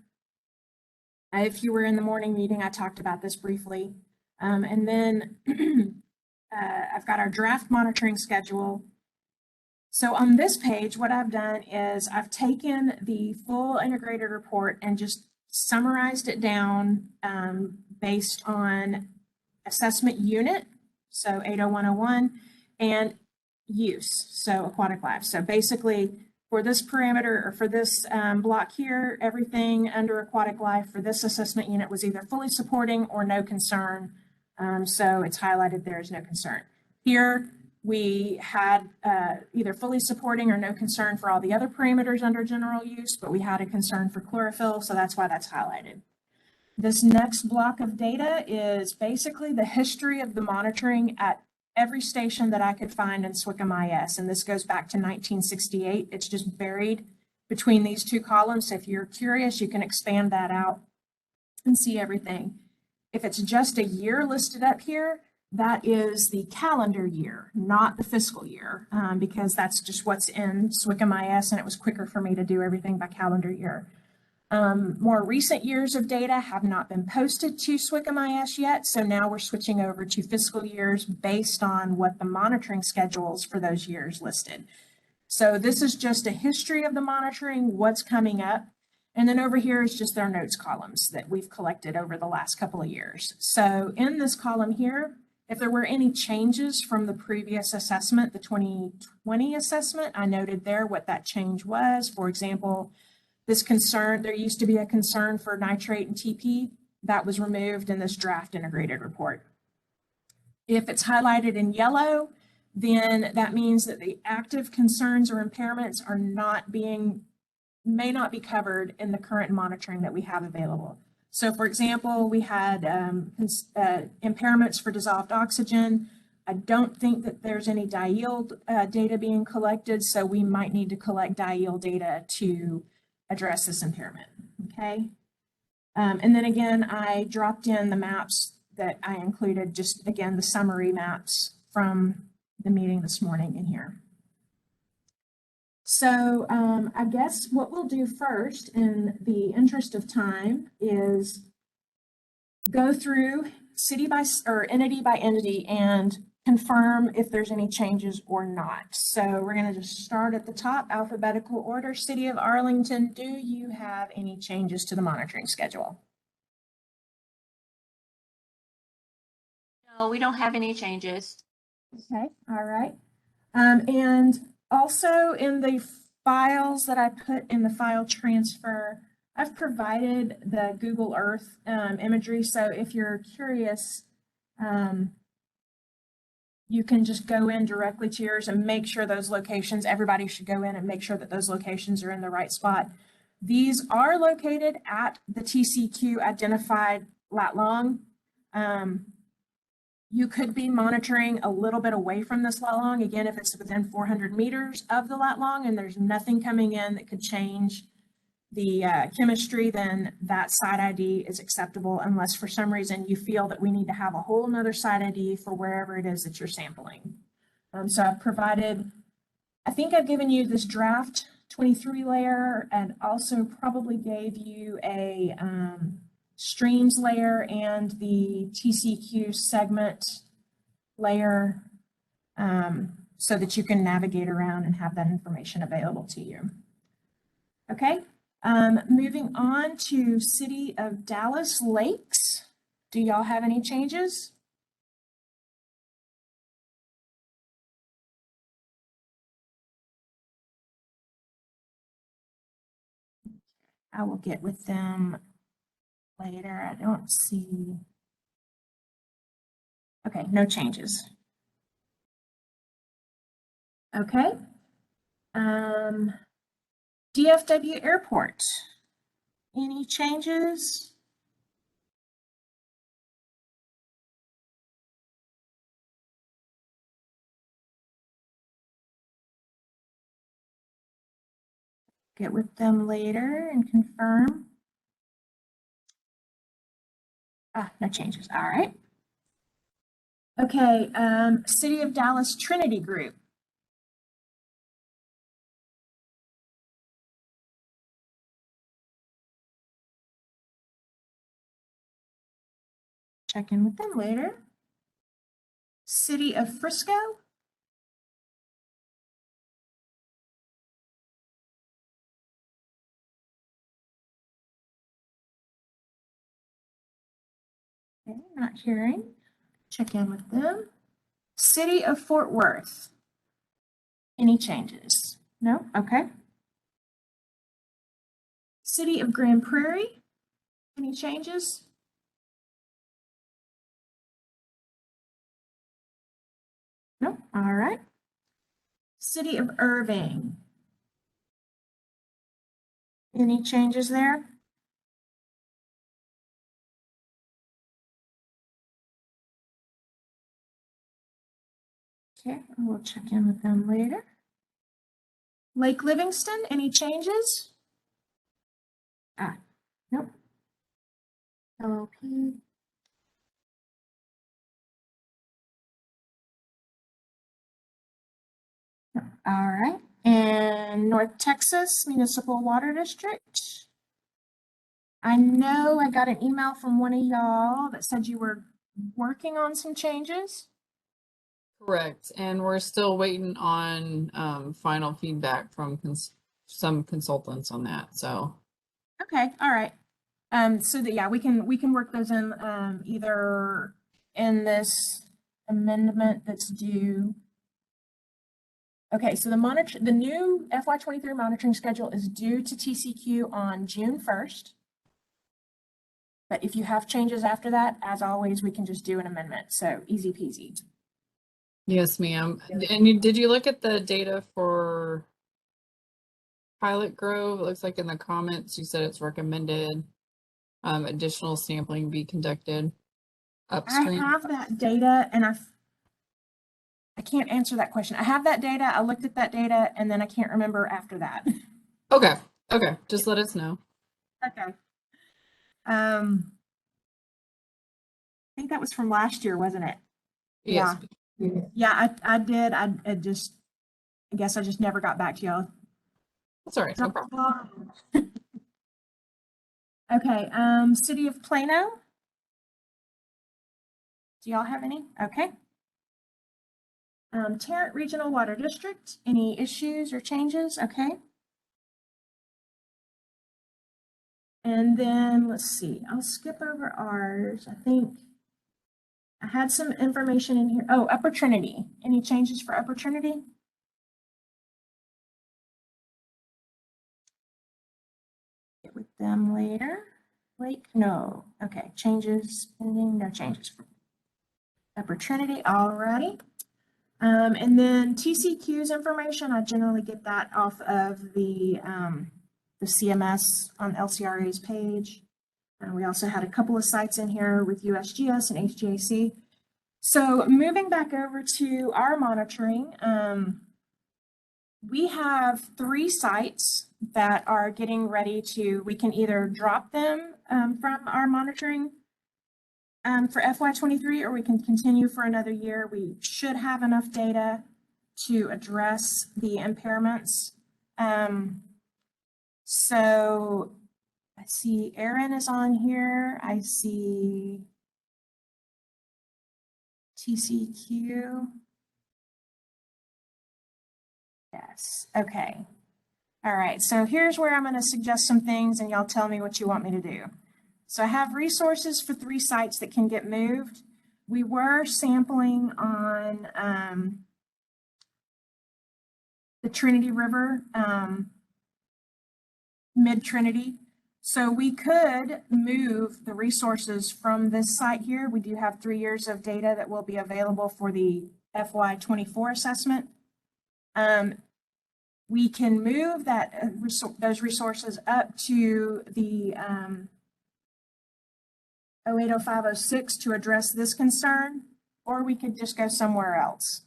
If you were in the morning meeting, I talked about this briefly. And then I've got our draft monitoring schedule. So on this page, what I've done is I've taken the full integrated report and just summarized it down based on assessment unit, so 80101, and use, so aquatic life. So basically, for this parameter or for this block here, everything under aquatic life for this assessment unit was either fully supporting or no concern. So it's highlighted there as no concern. Here, we had either fully supporting or no concern for all the other parameters under general use, but we had a concern for chlorophyll, so that's why that's highlighted. This next block of data is basically the history of the monitoring at every station that I could find in SWCM-IS, and this goes back to 1968. It's just buried between these two columns. So if you're curious, you can expand that out and see everything. If it's just a year listed up here, that is the calendar year, not the fiscal year, because that's just what's in SWCM-IS, and it was quicker for me to do everything by calendar year. More recent years of data have not been posted to SWCM-IS yet, so now we're switching over to fiscal years based on what the monitoring schedules for those years listed. So this is just a history of the monitoring, what's coming up, and then over here is just their notes columns that we've collected over the last couple of years. So in this column here, if there were any changes from the previous assessment, the 2020 assessment, I noted there what that change was. For example, this concern, there used to be a concern for nitrate and TP, that was removed in this draft integrated report. If it's highlighted in yellow, then that means that the active concerns or impairments are may not be covered in the current monitoring that we have available. So for example, we had impairments for dissolved oxygen. I don't think that there's any diyield data being collected, so we might need to collect diyield data to address this impairment, okay? And then again, I dropped in the maps that I included, just again, the summary maps from the meeting this morning in here. So I guess what we'll do first, in the interest of time, is go through city by or entity by entity and confirm if there's any changes or not. So we're going to just start at the top, alphabetical order. City of Arlington, do you have any changes to the monitoring schedule? No, we don't have any changes. Okay, all right. And also in the files that I put in the file transfer, I've provided the Google Earth imagery. So if you're curious, you can just go in directly to yours and make sure those locations, everybody should go in and make sure that those locations are in the right spot. These are located at the TCQ identified lat long. You could be monitoring a little bit away from this lat long. Again, if it's within 400 meters of the lat long and there's nothing coming in that could change the chemistry, then that site ID is acceptable unless for some reason you feel that we need to have a whole nother site ID for wherever it is that you're sampling. So I've provided, I think I've given you this draft 23 layer and also probably gave you a streams layer and the TCQ segment layer so that you can navigate around and have that information available to you. Okay, moving on to City of Dallas Lakes. Do y'all have any changes? I will get with them later. I don't see. Okay, no changes. Okay. DFW Airport. Any changes? Get with them later and confirm. No changes. All right. Okay, City of Dallas Trinity Group. Check in with them later. City of Frisco. Okay, not hearing. Check in with them. City of Fort Worth. Any changes? No? Okay. City of Grand Prairie. Any changes? No? All right. City of Irving. Any changes there? Okay, we'll check in with them later. Lake Livingston, any changes? Nope. LLP. No. All right. And North Texas Municipal Water District. I know I got an email from one of y'all that said you were working on some changes. Correct, and we're still waiting on final feedback from some consultants on that, so. Okay, all right. So that, yeah, we can work those in, either in this amendment that's due. Okay, so the new FY23 monitoring schedule is due to TCQ on June 1st. But if you have changes after that, as always, we can just do an amendment. So easy peasy. Yes, ma'am. And did you look at the data for Pilot Grove? It looks like in the comments, you said it's recommended additional sampling be conducted upstream. I have that data and I can't answer that question. I have that data. I looked at that data and then I can't remember after that. Okay, just let us know. Okay. I think that was from last year, wasn't it? Yes. Yeah, I did. I guess I just never got back to y'all. That's all right, no problem. Okay, City of Plano. Do y'all have any? Okay. Tarrant Regional Water District, any issues or changes? Okay. And then let's see, I'll skip over ours. I think I had some information in here. Oh, Upper Trinity. Any changes for Upper Trinity? Get with them later. Lake, no. Okay, changes pending, no changes for Upper Trinity. Alrighty. And then TCQ's information, I generally get that off of the CMS on LCRA's page. We also had a couple of sites in here with USGS and HGAC. So moving back over to our monitoring, we have 3 sites that are getting ready to, we can either drop them from our monitoring for FY23, or we can continue for another year. We should have enough data to address the impairments. So I see Aaron is on here. I see TCQ. Yes, okay. All right, so here's where I'm going to suggest some things and y'all tell me what you want me to do. So I have resources for 3 sites that can get moved. We were sampling on the Trinity River, mid-Trinity. So we could move the resources from this site here. We do have 3 years of data that will be available for the FY24 assessment. We can move that those resources up to the 080506 to address this concern, or we could just go somewhere else.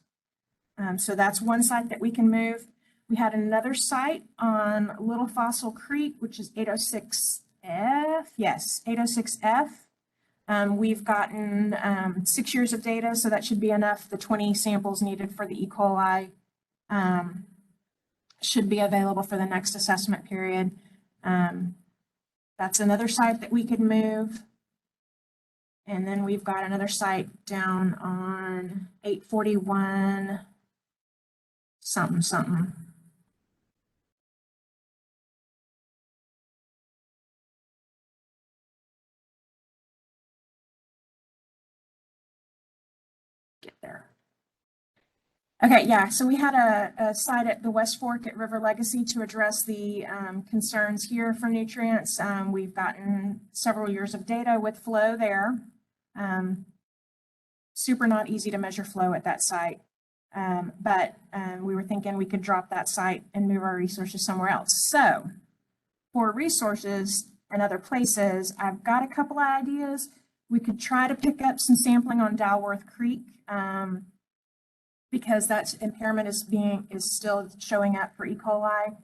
So that's one site that we can move. We had another site on Little Fossil Creek, which is 806F. Yes, 806F. We've gotten 6 years of data, so that should be enough. The 20 samples needed for the E. coli should be available for the next assessment period. That's another site that we could move. And then we've got another site down on 841 something. get there. Okay, yeah, so we had a site at the West Fork at River Legacy to address the concerns here for nutrients. We've gotten several years of data with flow there. Super not easy to measure flow at that site. But we were thinking we could drop that site and move our resources somewhere else. So for resources and other places, I've got a couple of ideas. We could try to pick up some sampling on Dalworth Creek because that impairment is still showing up for E. coli.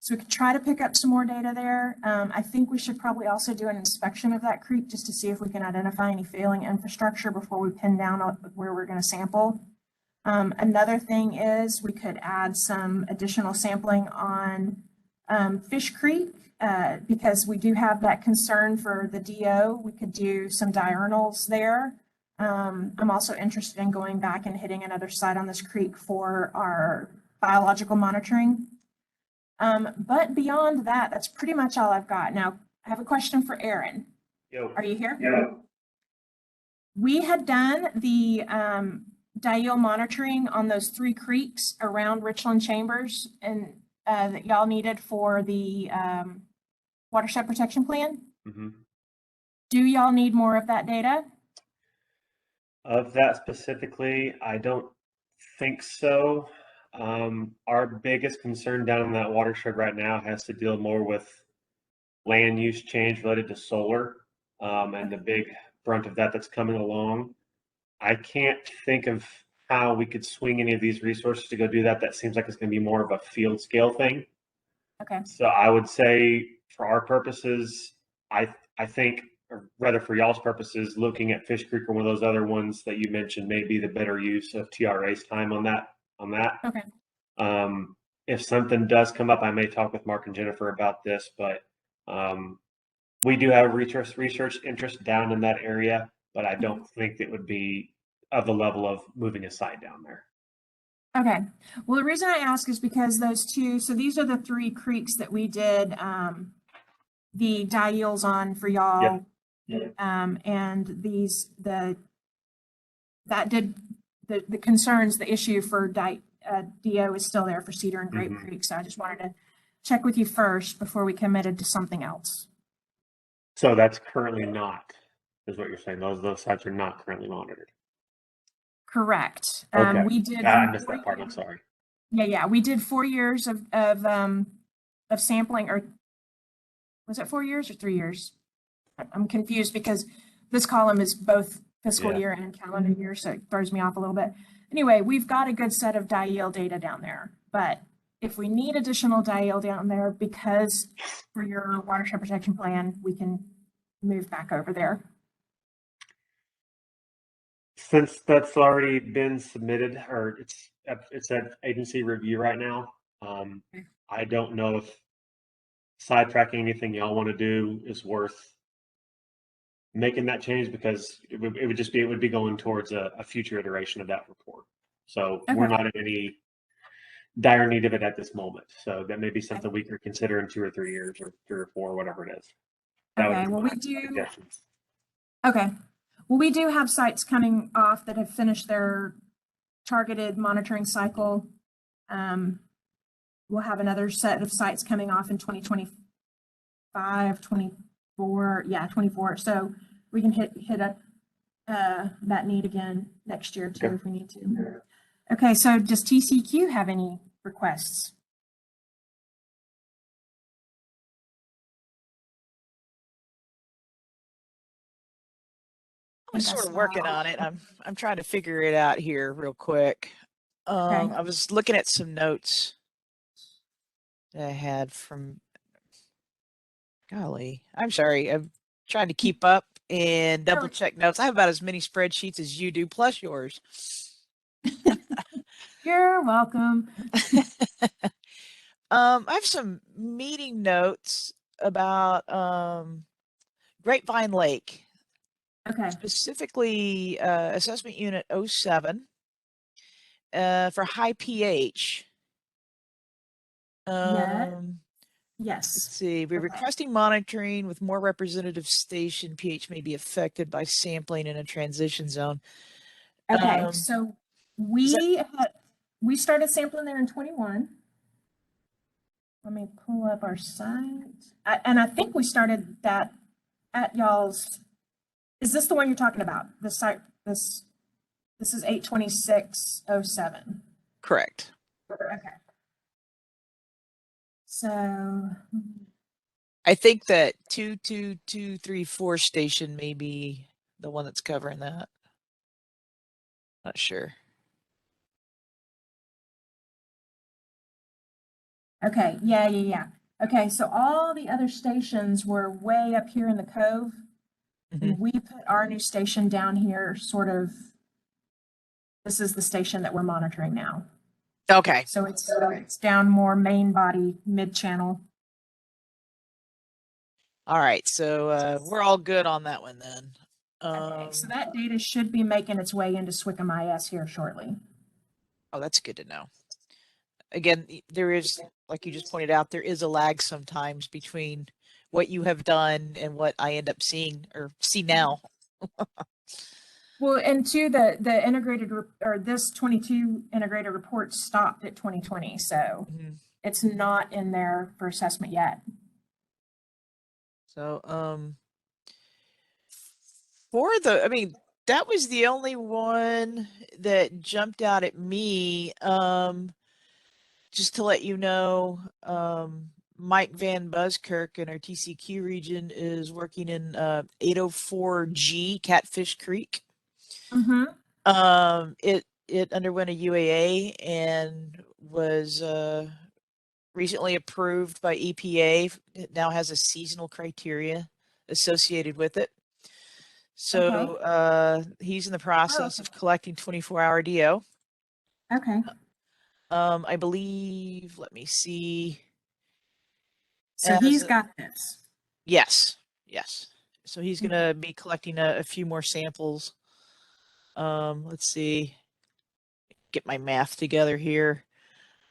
So we could try to pick up some more data there. I think we should probably also do an inspection of that creek just to see if we can identify any failing infrastructure before we pin down where we're going to sample. Another thing is we could add some additional sampling on Fish Creek because we do have that concern for the DO. We could do some diurnals there. I'm also interested in going back and hitting another site on this creek for our biological monitoring. But beyond that, that's pretty much all I've got. Now, I have a question for Aaron. Yo. Are you here? Yeah. We had done the diel monitoring on those 3 creeks around Richland Chambers and that y'all needed for the watershed protection plan. Mm-hmm. Do y'all need more of that data? Of that specifically, I don't think so. Our biggest concern down in that watershed right now has to deal more with land use change related to solar and the big brunt of that that's coming along. I can't think of how we could swing any of these resources to go do that. That seems like it's going to be more of a field scale thing. Okay. So I would say for our purposes, I think, or rather for y'all's purposes, looking at Fish Creek or one of those other ones that you mentioned may be the better use of TRA's time on that. Okay. If something does come up, I may talk with Mark and Jennifer about this, but we do have research interest down in that area, but I don't think it would be of the level of moving a site down there. Okay. Well, the reason I ask is because those 2, so these are the 3 creeks that we did the diels on for y'all. Yep. And the concerns, the issue for DO is still there for Cedar and Grape Creek. So I just wanted to check with you first before we committed to something else. So that's currently not, is what you're saying. Those sites are not currently monitored. Correct. Okay. We did. I missed that part. I'm sorry. Yeah. We did 4 years of sampling, or was it 4 years or 3 years? I'm confused because this column is both fiscal year and calendar year, so it throws me off a little bit. Anyway, we've got a good set of diel data down there, but if we need additional diel down there because for your watershed protection plan, we can move back over there. Since that's already been submitted, or it's at agency review right now, I don't know if sidetracking anything y'all want to do is worth making that change, because it would be going towards a future iteration of that report. So we're not in any dire need of it at this moment. So that may be something we could consider in 2 or 3 years, or 3 or 4, whatever it is. Okay, well, we do. Okay. Well, we do have sites coming off that have finished their targeted monitoring cycle. We'll have another set of sites coming off in 2025, 24. Yeah, 24. So we can hit up that need again next year too, if we need to. Okay, so does TCQ have any requests? I'm sort of working on it. I'm trying to figure it out here real quick. I was looking at some notes that I had from, golly, I'm sorry. I'm trying to keep up and double check notes. I have about as many spreadsheets as you do, plus yours. You're welcome. I have some meeting notes about Grapevine Lake. Okay. Specifically, assessment unit 07 for high pH. Yes. Let's see. We're requesting monitoring with more representative station pH may be affected by sampling in a transition zone. Okay, Um, so that- we started sampling there in 21. Let me pull up our site. And I think we started that at y'all's, is this the one you're talking about? The site, this is 82607. Correct. Okay. So, I think that 22234 station may be the one that's covering that. Not sure. okay, yeah. Okay, so all the other stations were way up here in the cove. Mhm. We put our new station down here, sort of, this is the station that we're monitoring now. Okay. So it's down more main body, mid-channel. All right. So we're all good on that one then. Okay, so that data should be making its way into SWCM IS here shortly. Oh, that's good to know. Again, there is, like you just pointed out, there is a lag sometimes between what you have done and what I end up seeing or see now. Well, and two, the integrated or this 22 integrated report stopped at 2020, so Mhm. it's not in there for assessment yet. So I mean, that was the only one that jumped out at me. Just to let you know, Mike Van Buskirk in our TCQ region is working in 804G Catfish Creek. Mm-hmm. It underwent a UAA and was recently approved by EPA. It now has a seasonal criteria associated with it. So he's in the process of collecting 24-hour DO. Okay. I believe, let me see. So he's got this. Yes. So he's going to be collecting a few more samples. Let's see. Get my math together here.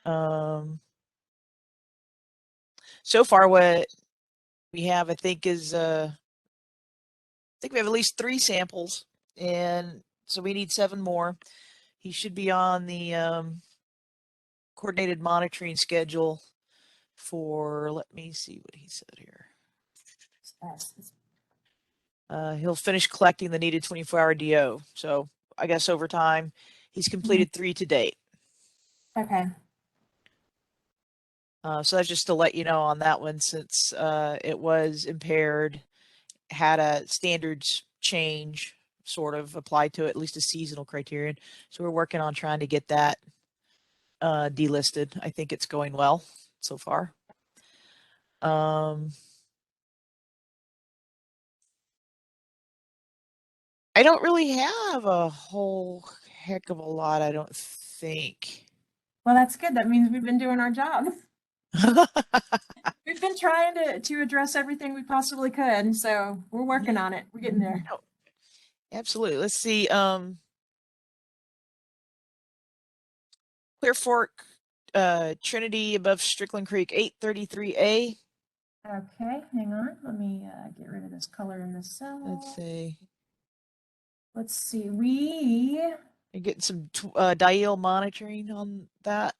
So far what we have, I think, is I think we have at least 3 samples, and so we need 7 more. He should be on the coordinated monitoring schedule for, let me see what he said here. He'll finish collecting the needed 24-hour DO. So I guess over time, he's completed 3 to date. Okay. So that's just to let you know on that one, since it was impaired, had a standards change sort of applied to it, at least a seasonal criterion. So we're working on trying to get that delisted. I think it's going well so far. I don't really have a whole heck of a lot, I don't think. Well, that's good. That means we've been doing our job. We've been trying to address everything we possibly could, so we're working on it. We're getting there. Oh, absolutely. Let's see. Clear Fork, Trinity above Strickland Creek, 833A. Okay, hang on. Let me get rid of this color in this cell. Let's see. Let's see. We You're getting some diel monitoring on that.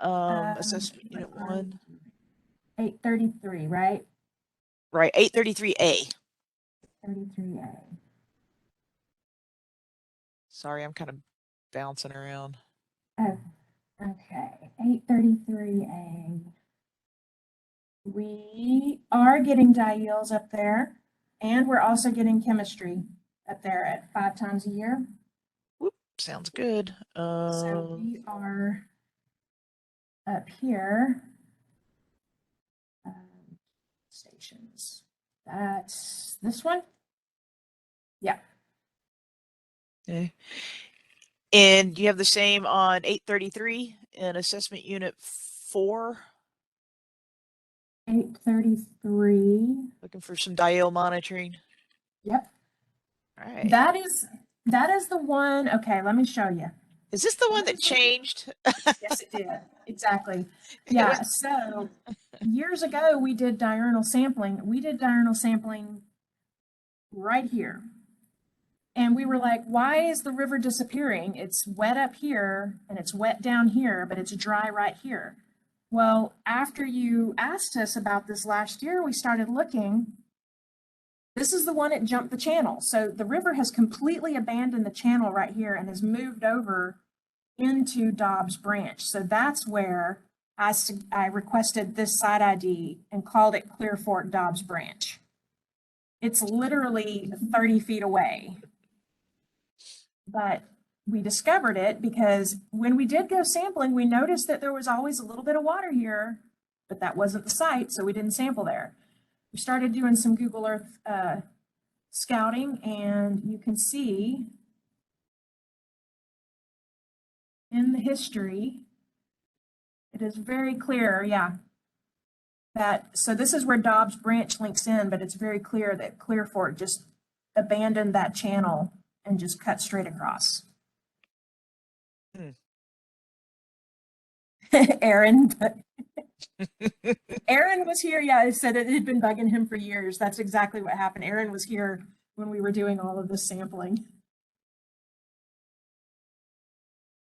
Assessment unit 1. 833, right? Right, 833A. 33A. Sorry, I'm kind of bouncing around. Oh, okay. 833A. We are getting diels up there, and we're also getting chemistry up there at 5 times a year. Whoop, sounds good. So we are up here. Stations. That's this one? Yeah. Okay. And you have the same on 833 in assessment unit 4? 833. Looking for some diel monitoring. Yep. All right. That is the one. Okay, let me show you. Is this the one that changed? Yes, it did. Exactly. Yeah. So years ago, we did diurnal sampling. We did diurnal sampling right here. And we were like, why is the river disappearing? It's wet up here and it's wet down here, but it's dry right here. Well, after you asked us about this last year, we started looking. This is the one that jumped the channel. So the river has completely abandoned the channel right here and has moved over into Dobbs Branch. So that's where I requested this site ID and called it Clear Fork Dobbs Branch. It's literally 30 feet away. But we discovered it because when we did go sampling, we noticed that there was always a little bit of water here, but that wasn't the site, so we didn't sample there. We started doing some Google Earth scouting, and you can see in the history, it is very clear, yeah, that, so this is where Dobbs Branch links in, but it's very clear that Clear Fork just abandoned that channel and just cut straight across. Aaron, Aaron was here. Yeah, it said it had been bugging him for years. That's exactly what happened. Aaron was here when we were doing all of this sampling.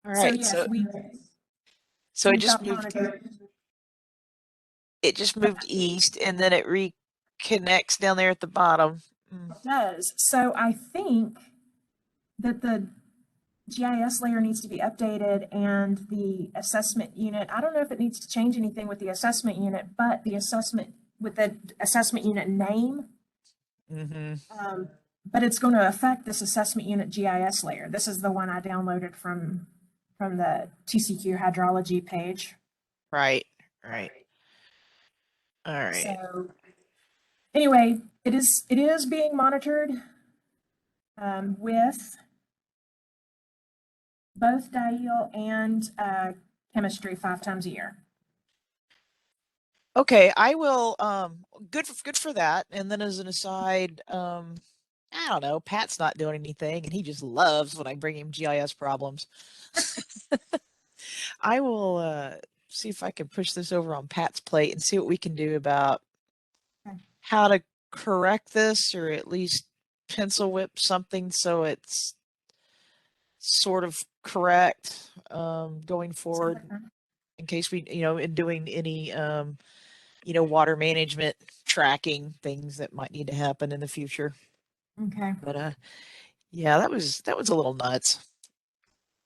All right. So, yes, So it we just got moved. monitored. It just moved east, and then it reconnects down there at the bottom. It does. So I think that the GIS layer needs to be updated and the assessment unit, I don't know if it needs to change anything with the assessment unit, but the assessment with the assessment unit name, but it's going to affect this assessment unit GIS layer. This is the one I downloaded from the TCQ hydrology page. Right. All right. So anyway, it is being monitored with both diel and chemistry 5 times a year. Okay, I will. Good for that. And then as an aside, I don't know. Pat's not doing anything, and he just loves when I bring him GIS problems. I will see if I can push this over on Pat's plate and see what we can do about how to correct this, or at least pencil whip something so it's sort of correct going forward, in case we, in doing any, water management tracking things that might need to happen in the future. Okay. But yeah, that was a little nuts.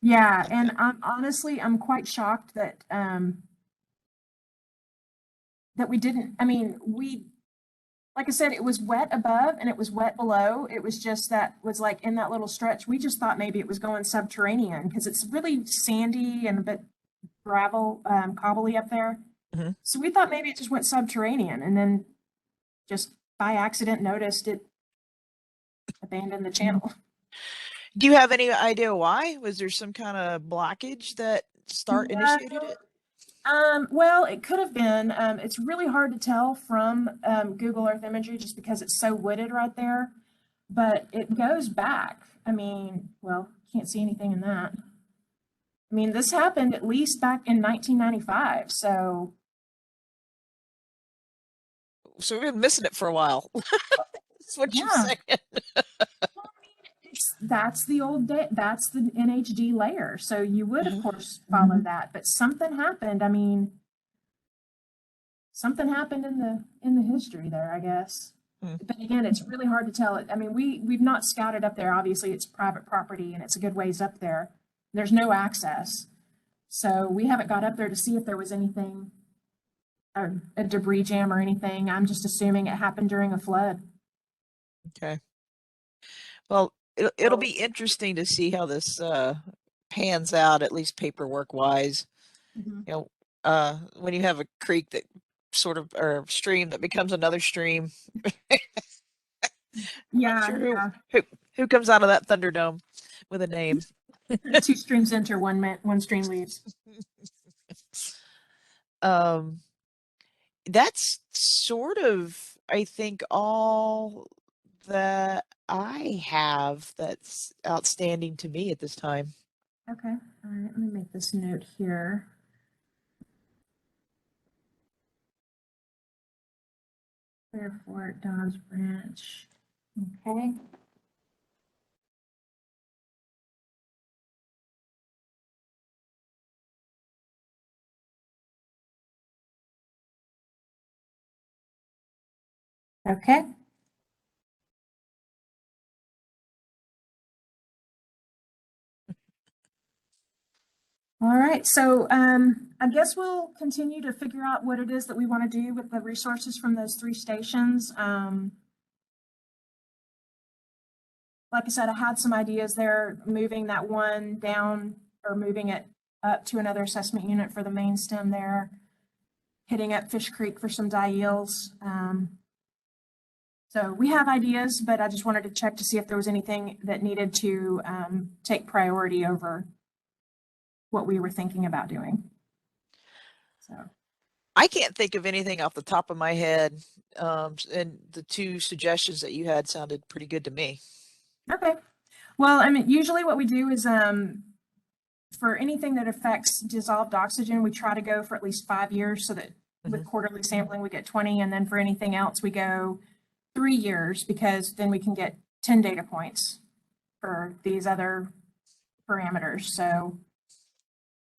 Yeah, and I'm quite shocked that that we didn't, I mean, like I said, it was wet above and it was wet below. It was just that was like in that little stretch. We just thought maybe it was going subterranean because it's really sandy and a bit gravel, cobbly up there. So we thought maybe it just went subterranean, and then just by accident noticed it abandoned the channel. Do you have any idea why? Was there some kind of blockage that initiated it? Well, it could have been. It's really hard to tell from Google Earth imagery just because it's so wooded right there, but it goes back. I mean, well, can't see anything in that. I mean, this happened at least back in 1995, so. So we've been missing it for a while. That's what you're saying. That's the old day. That's the NHD layer. So you would, of course, follow that. But something happened. I mean, something happened in the history there, I guess. But again, it's really hard to tell. I mean, we've not scouted up there. Obviously, it's private property and it's a good ways up there. There's no access, so we haven't got up there to see if there was anything, a debris jam or anything. I'm just assuming it happened during a flood. Okay. Well, it'll be interesting to see how this pans out, at least paperwork wise. You know, when you have a creek that sort of, or stream that becomes another stream. Yeah, sure who comes out of that Thunderdome with a name. 2 streams enter, one stream leaves. That's sort of, I think, all that I have that's outstanding to me at this time. Okay, all right, let me make this note here. Clear Fork, Dobbs Branch. Okay. Okay. All right, so I guess we'll continue to figure out what it is that we want to do with the resources from those 3 stations. Like I said, I had some ideas there, moving that one down or moving it up to another assessment unit for the main stem there, hitting up Fish Creek for some die-eels. So we have ideas, but I just wanted to check to see if there was anything that needed to take priority over what we were thinking about doing. So. I can't think of anything off the top of my head. And the 2 suggestions that you had sounded pretty good to me. Okay. Well, I mean, usually what we do is for anything that affects dissolved oxygen, we try to go for at least 5 years so that with quarterly sampling, we get 20. And then for anything else, we go 3 years because then we can get 10 data points for these other parameters. So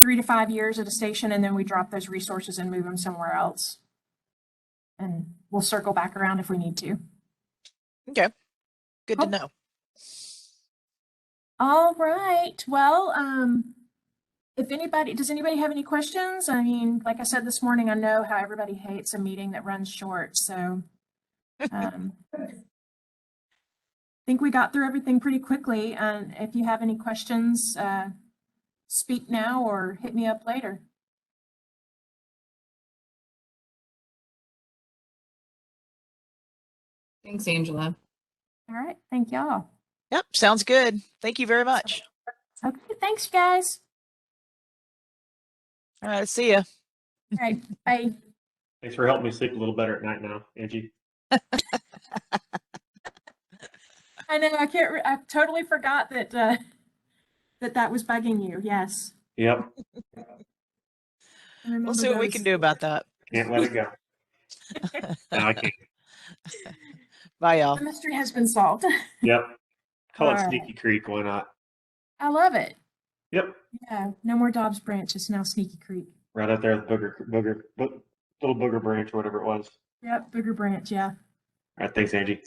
3 to 5 years at a station, and then we drop those resources and move them somewhere else. And we'll circle back around if we need to. Okay. Good to know. All right. Well, does anybody have any questions? I mean, like I said this morning, I know how everybody hates a meeting that runs short. So I think we got through everything pretty quickly. And if you have any questions, speak now or hit me up later. Thanks, Angela. All right. Thank y'all. Yep. Sounds good. Thank you very much. Okay. Thanks, guys. All right. See ya. All right. Bye. Thanks for helping me sleep a little better at night now, Angie. I know. I totally forgot that that was bugging you. Yes. Yep. We'll see what we can do about that. Can't let it go. No, I can't. Bye, y'all. The mystery has been solved. Yep. Call it All right. Sneaky Creek. Why not? I love it. Yep. Yeah. No more Dobbs Branch. It's now Sneaky Creek. Right out there, little booger branch or whatever it was. Yep. Booger Branch. Yeah. All right. Thanks, Angie.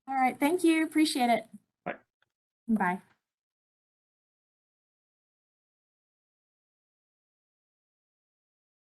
All right. Thank you. Appreciate it. Bye. Bye.